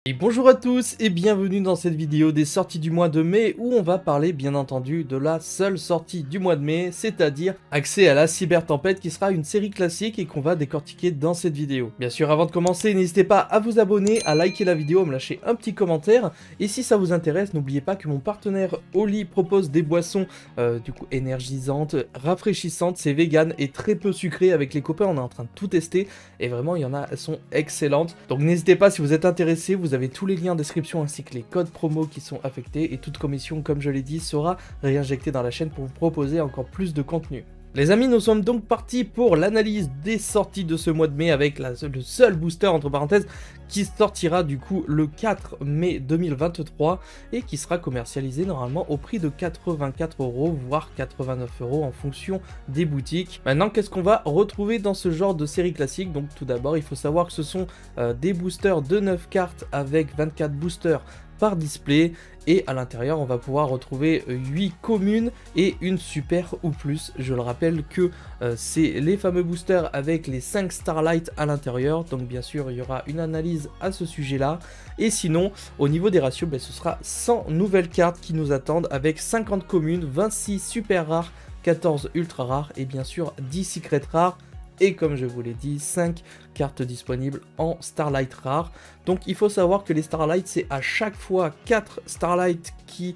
Et bonjour à tous et bienvenue dans cette vidéo des sorties du mois de mai où on va parler bien entendu de la seule sortie du mois de mai, c'est-à-dire Accès à la Cybertempête qui sera une série classique et qu'on va décortiquer dans cette vidéo. Bien sûr, avant de commencer, n'hésitez pas à vous abonner, à liker la vidéo, à me lâcher un petit commentaire et si ça vous intéresse, n'oubliez pas que mon partenaire Oli propose des boissons du coup énergisantes, rafraîchissantes, c'est vegan et très peu sucré. Avec les copains on est en train de tout tester et vraiment il y en a, elles sont excellentes. Donc n'hésitez pas si vous êtes intéressé, vous avez tous les liens en description ainsi que les codes promo qui sont affectés et toute commission, comme je l'ai dit, sera réinjectée dans la chaîne pour vous proposer encore plus de contenu. Les amis, nous sommes donc partis pour l'analyse des sorties de ce mois de mai avec le seul booster entre parenthèses qui sortira du coup le 4 mai 2023 et qui sera commercialisé normalement au prix de 84 € voire 89 € en fonction des boutiques. Maintenant, qu'est-ce qu'on va retrouver dans ce genre de série classique? Donc tout d'abord, il faut savoir que ce sont des boosters de 9 cartes avec 24 boosters par display et à l'intérieur on va pouvoir retrouver 8 communes et une super ou plus. Je le rappelle que c'est les fameux boosters avec les 5 Starlight à l'intérieur, donc bien sûr il y aura une analyse à ce sujet là et sinon au niveau des ratios ce sera 100 nouvelles cartes qui nous attendent avec 50 communes, 26 super rares, 14 ultra rares et bien sûr 10 secrets rares. Et comme je vous l'ai dit, 5 cartes disponibles en Starlight rare. Donc il faut savoir que les Starlight, c'est à chaque fois 4 Starlight qui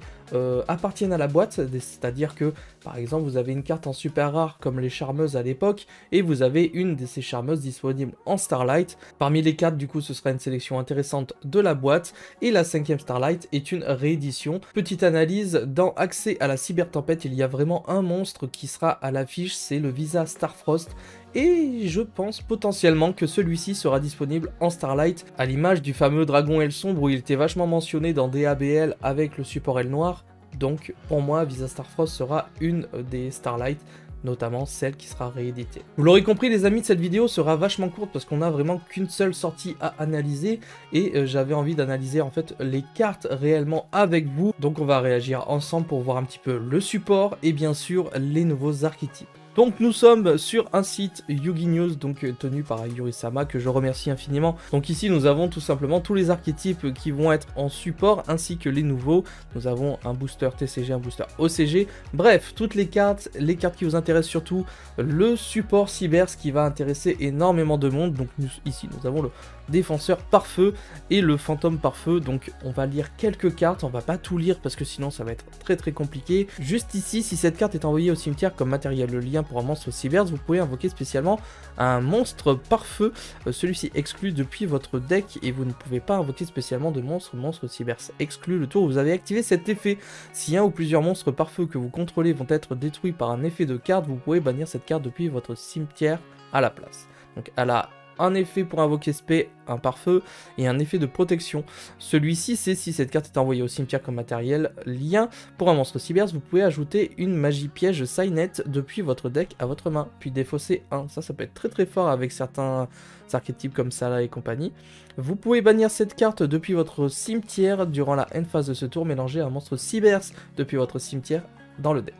appartiennent à la boîte. C'est-à-dire que, par exemple, vous avez une carte en super rare comme les charmeuses à l'époque. Et vous avez une de ces charmeuses disponible en Starlight. Parmi les 4, du coup, ce sera une sélection intéressante de la boîte. Et la 5e Starlight est une réédition. Petite analyse, dans Accès à la Cybertempête, il y a vraiment un monstre qui sera à l'affiche. C'est le Visa Starfrost. Et je pense potentiellement que celui-ci sera disponible en Starlight, à l'image du fameux dragon aile sombre où il était vachement mentionné dans DABL avec le support aile noire. Donc pour moi, Visa Starfrost sera une des Starlight, notamment celle qui sera rééditée. Vous l'aurez compris les amis, cette vidéo sera vachement courte parce qu'on n'a vraiment qu'une seule sortie à analyser et j'avais envie d'analyser en fait les cartes réellement avec vous. Donc on va réagir ensemble pour voir un petit peu le support et bien sûr les nouveaux archétypes. Donc nous sommes sur un site Yugi News, donc tenu par Yuri-sama, que je remercie infiniment. Donc ici nous avons tout simplement tous les archétypes qui vont être en support, ainsi que les nouveaux. Nous avons un booster TCG, un booster OCG, bref, toutes les cartes qui vous intéressent surtout, le support cyber, ce qui va intéresser énormément de monde. Donc ici nous avons le défenseur par feu et le fantôme par feu. Donc on va lire quelques cartes, on va pas tout lire parce que sinon ça va être très compliqué. Juste ici, si cette carte est envoyée au cimetière comme matériel, le lien pour un monstre cyber, vous pouvez invoquer spécialement un monstre par feu, celui-ci exclu depuis votre deck et vous ne pouvez pas invoquer spécialement de monstre cyber exclu le tour où vous avez activé cet effet. Si un ou plusieurs monstres par feu que vous contrôlez vont être détruits par un effet de carte, vous pouvez bannir cette carte depuis votre cimetière à la place. Donc elle a un effet pour invoquer spé, un pare-feu et un effet de protection. Celui-ci, c'est si cette carte est envoyée au cimetière comme matériel lien pour un monstre cyber, vous pouvez ajouter une magie piège Signet depuis votre deck à votre main, puis défausser un. Ça peut être très fort avec certains archétypes comme ça là et compagnie. Vous pouvez bannir cette carte depuis votre cimetière durant la end phase de ce tour, mélanger un monstre cyber depuis votre cimetière dans le deck.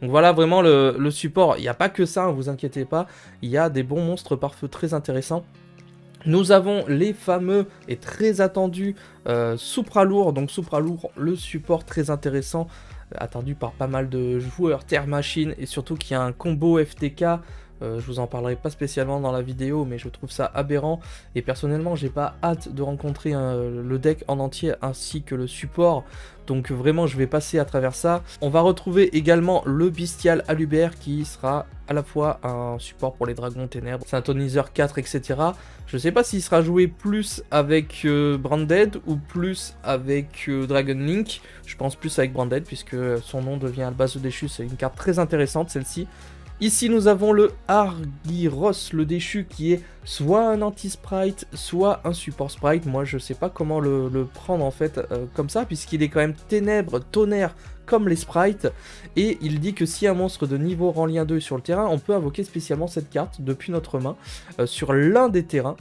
Donc voilà vraiment le support, il n'y a pas que ça, ne vous inquiétez pas, il y a des bons monstres par feu très intéressants. Nous avons les fameux et très attendus Supra lourd, donc Supra lourd, le support très intéressant, attendu par pas mal de joueurs Terre Machine et surtout qu'il y a un combo FTK. Je vous en parlerai pas spécialement dans la vidéo, mais je trouve ça aberrant et personnellement j'ai pas hâte de rencontrer le deck en entier ainsi que le support, donc vraiment je vais passer à travers ça. On va retrouver également le Bestial Alubert qui sera à la fois un support pour les dragons ténèbres, c'est un toniseur 4 etc. Je sais pas s'il sera joué plus avec Branded ou plus avec Dragon Link. Je pense plus avec Branded puisque son nom devient Albazo Déchu, c'est une carte très intéressante celle-ci. Ici nous avons le Argyros, le déchu, qui est soit un anti-sprite, soit un support sprite. Moi je sais pas comment le prendre en fait comme ça, puisqu'il est quand même ténèbres, tonnerre, comme les sprites. Et il dit que si un monstre de niveau rang lien 2 est sur le terrain, on peut invoquer spécialement cette carte depuis notre main sur l'un des terrains.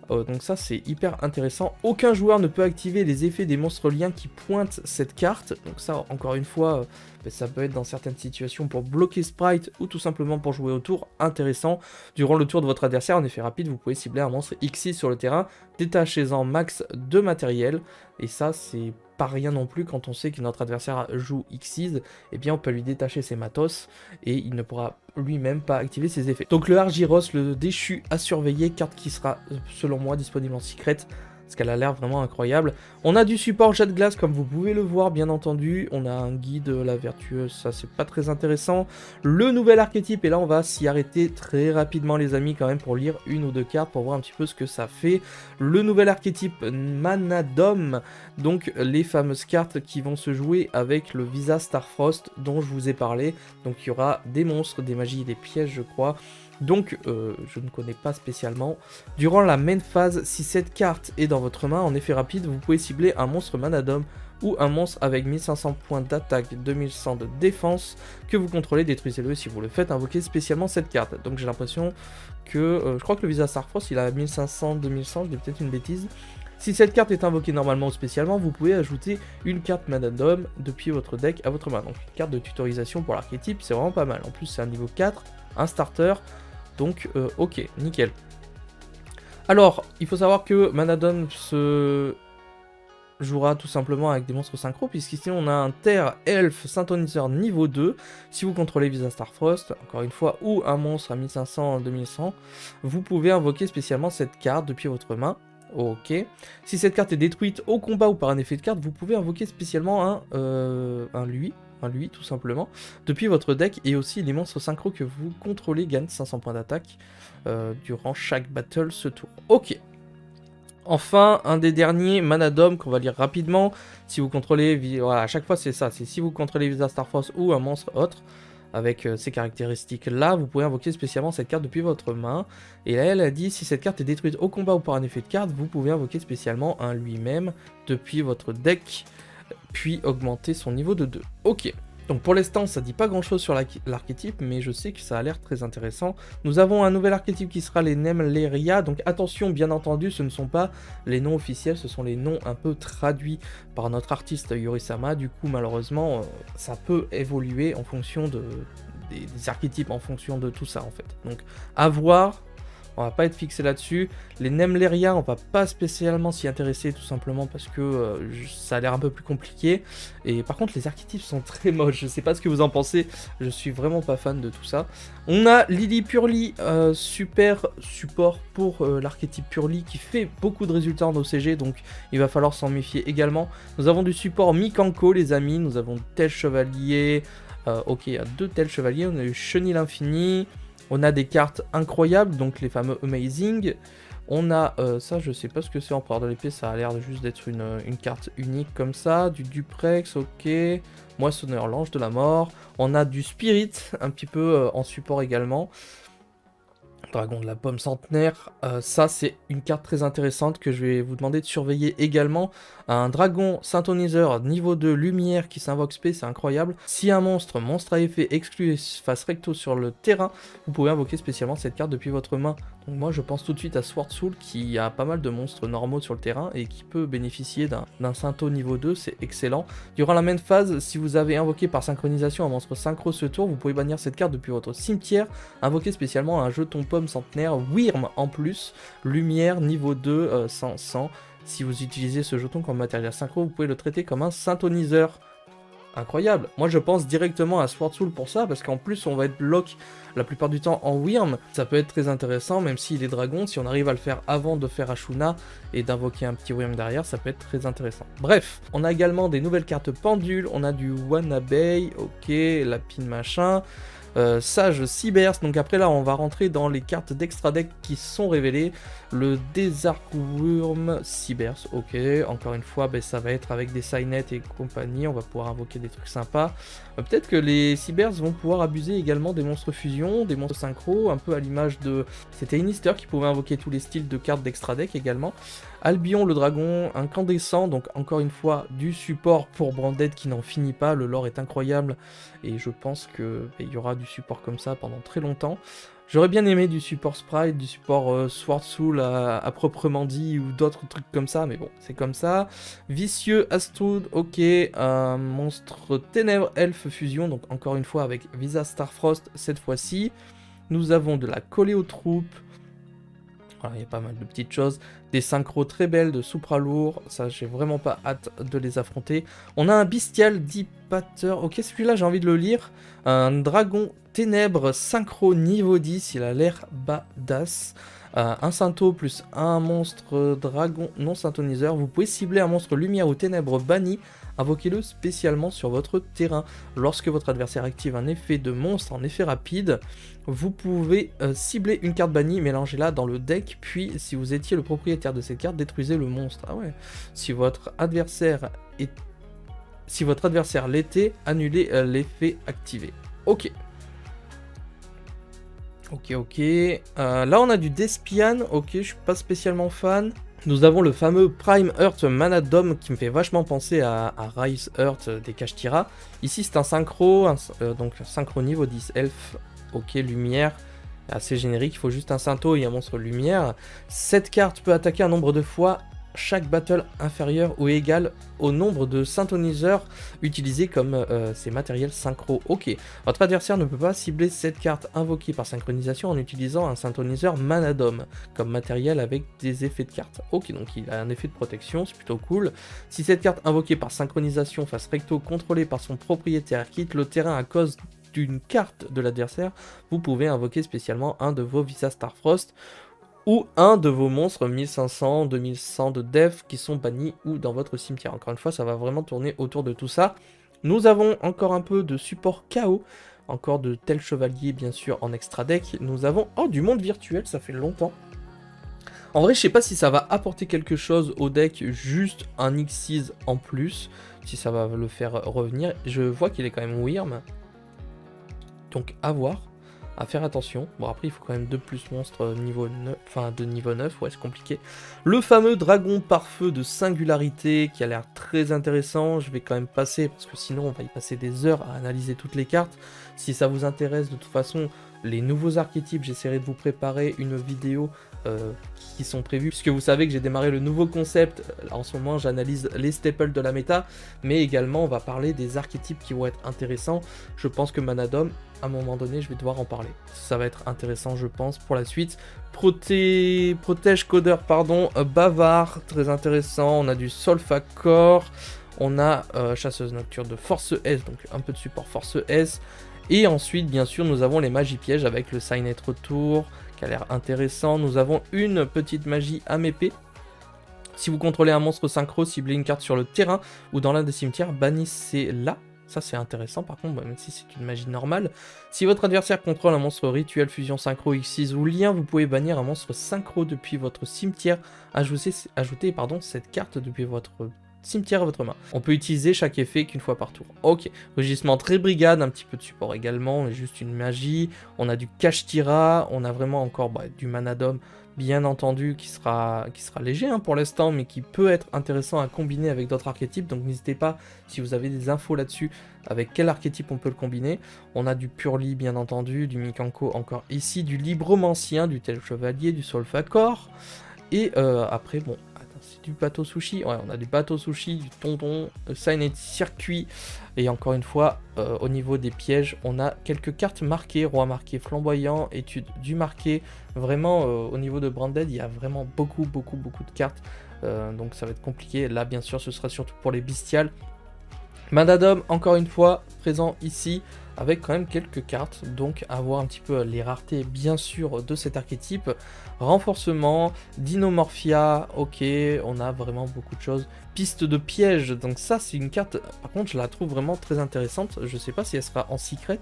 Donc ça c'est hyper intéressant. Aucun joueur ne peut activer les effets des monstres liens qui pointent cette carte. Donc ça encore une fois, ça peut être dans certaines situations pour bloquer sprite ou tout simplement pour jouer au tour. Intéressant. Durant le tour de votre adversaire, en effet rapide, vous pouvez cibler un monstre X6 sur le terrain, détachez-en max de matériel. Et ça c'est pas rien non plus quand on sait que notre adversaire joue X6, eh bien on peut lui détacher ses matos et il ne pourra lui-même pas activer ses effets. Donc le Argyros, le déchu à surveiller, carte qui sera selon moi disponible en secret, parce qu'elle a l'air vraiment incroyable. On a du support jet de glace comme vous pouvez le voir bien entendu, on a un guide la vertueuse, ça c'est pas très intéressant. Le nouvel archétype, et là on va s'y arrêter très rapidement les amis quand même pour lire une ou deux cartes pour voir un petit peu ce que ça fait. Le nouvel archétype Manadom, donc les fameuses cartes qui vont se jouer avec le Visa Starfrost dont je vous ai parlé. Donc il y aura des monstres, des magies, des pièges je crois. Donc je ne connais pas spécialement. Durant la main phase, si cette carte est dans votre main, en effet rapide, vous pouvez cibler un monstre Manadom ou un monstre avec 1500 points d'attaque, 2100 de défense que vous contrôlez, détruisez-le. Si vous le faites, invoquez spécialement cette carte. Donc j'ai l'impression que, je crois que le Visa Starfrost il a 1500, 2100, je dis peut-être une bêtise. Si cette carte est invoquée normalement ou spécialement, vous pouvez ajouter une carte Manadom depuis votre deck à votre main. Donc une carte de tutorisation pour l'archétype, c'est vraiment pas mal. En plus c'est un niveau 4, un starter. Donc, ok, nickel. Alors, il faut savoir que Manadom se jouera tout simplement avec des monstres synchro, puisqu'ici on a un Terre Elf Synthoniseur niveau 2. Si vous contrôlez Visa Starfrost, encore une fois, ou un monstre à 1500, 2100, vous pouvez invoquer spécialement cette carte depuis votre main. Ok. Si cette carte est détruite au combat ou par un effet de carte, vous pouvez invoquer spécialement un lui tout simplement, depuis votre deck, et aussi les monstres synchro que vous contrôlez gagnent 500 points d'attaque durant chaque battle ce tour. Ok. Enfin, un des derniers, Manadom, qu'on va lire rapidement. Si vous contrôlez, voilà, à chaque fois c'est ça, c'est si vous contrôlez Visa Starfrost ou un monstre autre, avec ces caractéristiques-là, vous pouvez invoquer spécialement cette carte depuis votre main. Et là, elle a dit, si cette carte est détruite au combat ou par un effet de carte, vous pouvez invoquer spécialement un lui-même depuis votre deck, puis augmenter son niveau de 2. Ok, donc pour l'instant ça dit pas grand chose sur l'archétype, mais je sais que ça a l'air très intéressant. Nous avons un nouvel archétype qui sera les Nemleria, donc attention bien entendu, ce ne sont pas les noms officiels, ce sont les noms un peu traduits par notre artiste Yorisama. Du coup malheureusement ça peut évoluer en fonction des archétypes, en fonction de tout ça en fait. Donc à voir. On va pas être fixé là-dessus. Les Nemleria, on va pas spécialement s'y intéresser tout simplement parce que ça a l'air un peu plus compliqué. Et par contre, les archétypes sont très moches. Je sais pas ce que vous en pensez. Je suis vraiment pas fan de tout ça. On a Lily Purely, super support pour l'archétype Purely qui fait beaucoup de résultats en OCG. Donc il va falloir s'en méfier également. Nous avons du support Mikanko, les amis. Nous avons tel chevalier. Ok, il y a deux tels chevaliers. On a eu Chenil Infini. On a des cartes incroyables, donc les fameux Amazing. On a ça, je sais pas ce que c'est, Empereur de l'épée, ça a l'air juste d'être une carte unique comme ça. Du Duprex, ok. Moissonneur, l'ange de la mort. On a du Spirit, un petit peu en support également. Dragon de la pomme centenaire, ça c'est une carte très intéressante que je vais vous demander de surveiller également. Un dragon synthoniseur niveau 2 lumière qui s'invoque spé, c'est incroyable. Si un monstre à effet exclu face recto sur le terrain, vous pouvez invoquer spécialement cette carte depuis votre main. Donc moi je pense tout de suite à Sword Soul qui a pas mal de monstres normaux sur le terrain et qui peut bénéficier d'un syntho niveau 2, c'est excellent. Durant la main phase, si vous avez invoqué par synchronisation un monstre synchro ce tour, vous pouvez bannir cette carte depuis votre cimetière, invoquer spécialement un jeton pomme centenaire Wyrm en plus, lumière niveau 2 100. Si vous utilisez ce jeton comme matériel synchro, vous pouvez le traiter comme un synthoniseur. Incroyable. Moi je pense directement à Sword Soul pour ça, parce qu'en plus on va être lock la plupart du temps en Wyrm. Ça peut être très intéressant, même s'il est dragon, si on arrive à le faire avant de faire Ashuna et d'invoquer un petit Wyrm derrière, ça peut être très intéressant. Bref, on a également des nouvelles cartes pendules, on a du Wannabe, ok, Lapine machin. Sage Cybers, donc après là on va rentrer dans les cartes d'extra deck qui sont révélées. Le Desarcwurm Cybers, ok, encore une fois ça va être avec des Signet et compagnie, on va pouvoir invoquer des trucs sympas. Peut-être que les Cybers vont pouvoir abuser également des monstres fusion, des monstres synchro, un peu à l'image de... C'était Inister qui pouvait invoquer tous les styles de cartes d'extra deck également. Albion le dragon, incandescent, donc encore une fois du support pour Branded qui n'en finit pas, le lore est incroyable et je pense qu'il y aura du support comme ça pendant très longtemps. J'aurais bien aimé du support Sprite, du support Sword Soul à proprement dit, ou d'autres trucs comme ça, mais bon, c'est comme ça. Vicieux Astrud, ok. Monstre Ténèbres Elfe Fusion, donc encore une fois avec Visa Starfrost cette fois-ci. Nous avons de la collée aux troupes. Voilà, il y a pas mal de petites choses. Des synchros très belles de Supra lourd. Ça, j'ai vraiment pas hâte de les affronter. On a un Bestial Dipater. Ok, celui-là, j'ai envie de le lire. Un Dragon Ténèbres synchro niveau 10. Il a l'air badass. Un Syntho plus un monstre dragon non synthoniseur. Vous pouvez cibler un monstre lumière ou ténèbres banni. Invoquez-le spécialement sur votre terrain. Lorsque votre adversaire active un effet de monstre en effet rapide, vous pouvez cibler une carte bannie, mélangez-la dans le deck, puis si vous étiez le propriétaire de cette carte, détruisez le monstre. Ah ouais. Si votre adversaire l'était, annulez l'effet activé. Ok. Ok. Là on a du Despian, ok, je suis pas spécialement fan. Nous avons le fameux Prime Earth Mana Dome qui me fait vachement penser à Rise Earth des Kashtira. Ici c'est un synchro, donc synchro niveau 10 elfe, ok, lumière, assez générique, il faut juste un Syntho et un monstre lumière. Cette carte peut attaquer un nombre de fois chaque battle inférieur ou égal au nombre de synthoniseurs utilisés comme ces matériels synchro. Ok, votre adversaire ne peut pas cibler cette carte invoquée par synchronisation en utilisant un synthoniseur Mana Dome comme matériel avec des effets de carte. Ok, donc il a un effet de protection, c'est plutôt cool. Si cette carte invoquée par synchronisation face recto contrôlée par son propriétaire quitte le terrain à cause d'une carte de l'adversaire, vous pouvez invoquer spécialement un de vos Visa Starfrost ou un de vos monstres 1500, 2100 de def qui sont bannis ou dans votre cimetière. Encore une fois, ça va vraiment tourner autour de tout ça. Nous avons encore un peu de support KO, encore de tel chevalier bien sûr en extra deck. Nous avons du monde virtuel, ça fait longtemps. En vrai, je sais pas si ça va apporter quelque chose au deck, juste un X6 en plus, si ça va le faire revenir. Je vois qu'il est quand même Wyrm, donc à voir. À faire attention. Bon, après, il faut quand même 2 plus monstres niveau 9, enfin de niveau 9, ouais, c'est compliqué. Le fameux dragon par feu de singularité qui a l'air très intéressant. Je vais quand même passer, parce que sinon, on va y passer des heures à analyser toutes les cartes. Si ça vous intéresse, de toute façon, les nouveaux archétypes, j'essaierai de vous préparer une vidéo qui sont prévues, puisque vous savez que j'ai démarré le nouveau concept. En ce moment, j'analyse les staples de la méta, mais également, on va parler des archétypes qui vont être intéressants. Je pense que Mana Dome, à un moment donné, je vais devoir en parler. Ça va être intéressant, je pense, pour la suite. Protège codeur, pardon, bavard, très intéressant. On a du Solfacor, on a chasseuse nocturne de force S, donc un peu de support force S. Et ensuite, bien sûr, nous avons les magies pièges avec le Signet Retour, qui a l'air intéressant. Nous avons une petite magie âme épée. Si vous contrôlez un monstre synchro, ciblez une carte sur le terrain ou dans l'un des cimetières, bannissez-la. Ça c'est intéressant par contre, même si c'est une magie normale. Si votre adversaire contrôle un monstre rituel, fusion, synchro, X6 ou lien, vous pouvez bannir un monstre synchro depuis votre cimetière. Ajoutez cette carte depuis votre cimetière à votre main. On peut utiliser chaque effet qu'une fois par tour. Ok, rugissement très brigade, un petit peu de support également, on a juste une magie. On a du Kashtira, on a vraiment encore du Mana Dome, bien entendu, qui sera léger pour l'instant, mais qui peut être intéressant à combiner avec d'autres archétypes. Donc n'hésitez pas, si vous avez des infos là-dessus, avec quel archétype on peut le combiner. On a du Purli, bien entendu, du Mikanko encore ici, du Libromancien, du Tel Chevalier, du Solfacor. Et après, bon, c'est du bateau sushi. Ouais, on a du bateau sushi, du tonton, Signet Circuit. Et encore une fois, au niveau des pièges, on a quelques cartes marquées. Roi marqué flamboyant, étude du marqué. Vraiment, au niveau de Branded, il y a vraiment beaucoup de cartes. Donc ça va être compliqué. Là, bien sûr, ce sera surtout pour les bestiales. Mana Dome, encore une fois, présent ici, avec quand même quelques cartes, donc à voir un petit peu les raretés, bien sûr, de cet archétype. Renforcement, Dinomorphia, ok, on a vraiment beaucoup de choses. Piste de piège, donc ça c'est une carte, par contre je la trouve vraiment très intéressante. Je sais pas si elle sera en secret,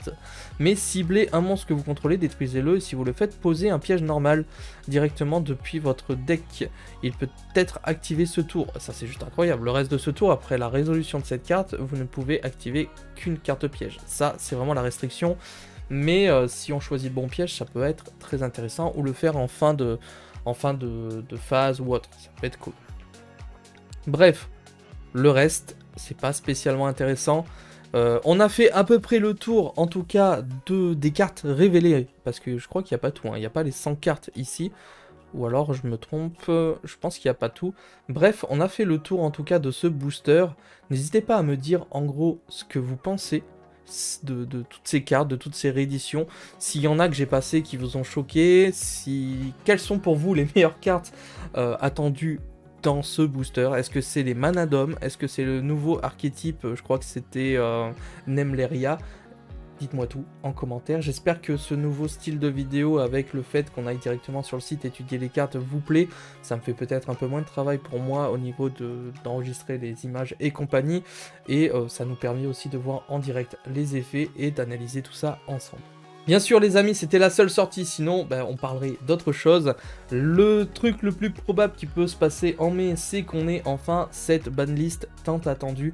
mais ciblez un monstre que vous contrôlez, détruisez-le, et si vous le faites, posez un piège normal directement depuis votre deck. Il peut être activé ce tour, ça c'est juste incroyable. Le reste de ce tour, après la résolution de cette carte, vous ne pouvez activer qu'une carte piège. Ça c'est vraiment la restriction, mais si on choisit le bon piège, ça peut être très intéressant, ou le faire en fin de phase ou autre, ça peut être cool. Bref, le reste, c'est pas spécialement intéressant. On a fait à peu près le tour, en tout cas, des cartes révélées, parce que je crois qu'il n'y a pas tout, hein. Il n'y a pas les 100 cartes ici, ou alors je me trompe, je pense qu'il n'y a pas tout. Bref, on a fait le tour en tout cas de ce booster. N'hésitez pas à me dire en gros ce que vous pensez de toutes ces cartes, de toutes ces rééditions. S'il y en a que j'ai passées qui vous ont choqué, quelles sont pour vous les meilleures cartes attendues dans ce booster? Est-ce que c'est les Manadom? Est-ce que c'est le nouveau archétype? Je crois que c'était Nemleria. Dites-moi tout en commentaire. J'espère que ce nouveau style de vidéo avec le fait qu'on aille directement sur le site étudier les cartes vous plaît. Ça me fait peut-être un peu moins de travail pour moi au niveau d'enregistrer les images et compagnie. Et ça nous permet aussi de voir en direct les effets et d'analyser tout ça ensemble. Bien sûr les amis, c'était la seule sortie, sinon on parlerait d'autre chose. Le truc le plus probable qui peut se passer en mai, c'est qu'on ait enfin cette banlist tant attendue.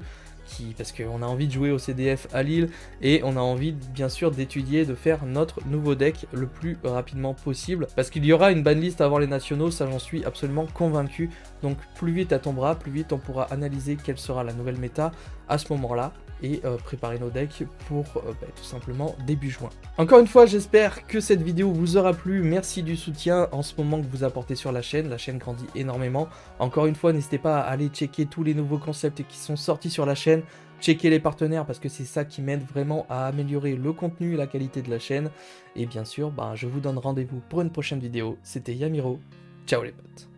Parce qu'on a envie de jouer au CDF à Lille et on a envie bien sûr d'étudier, de faire notre nouveau deck le plus rapidement possible. Parce qu'il y aura une banlist avant les nationaux, ça j'en suis absolument convaincu. Donc plus vite elle tombera, plus vite on pourra analyser quelle sera la nouvelle méta à ce moment-là. Et préparer nos decks pour tout simplement début juin. Encore une fois, j'espère que cette vidéo vous aura plu. Merci du soutien en ce moment que vous apportez sur la chaîne grandit énormément. Encore une fois, n'hésitez pas à aller checker tous les nouveaux concepts qui sont sortis sur la chaîne. Checker les partenaires parce que c'est ça qui m'aide vraiment à améliorer le contenu et la qualité de la chaîne. Et bien sûr, je vous donne rendez-vous pour une prochaine vidéo. C'était Yamiro. Ciao les potes.